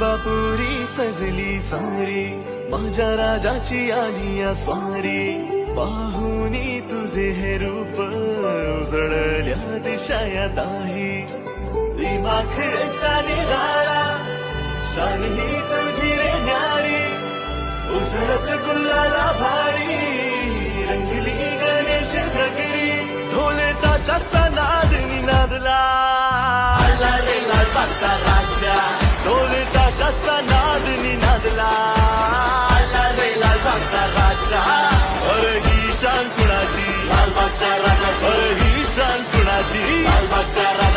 बापुरी सजली सारी, माझ्या राजाची आली या स्वारी. पाहुनी तुझे हे रूप, उजळल्या दिशा या दाही. माखसा निराळा, शान ही तुझी रे न्यारी. उधळत गुलाला भारी, रंगली गणेश नगरी. ढोले ताशाचा नाद निनादला, आला रे लालबागचा राजा. ढोले ताशाचा नाद निनादला, आला रे लालबागचा राजा. अरे ही शान कुणाची, लालबागच्या राजाची. अरे ही शान कुणाची, लालबागच्या राजाची.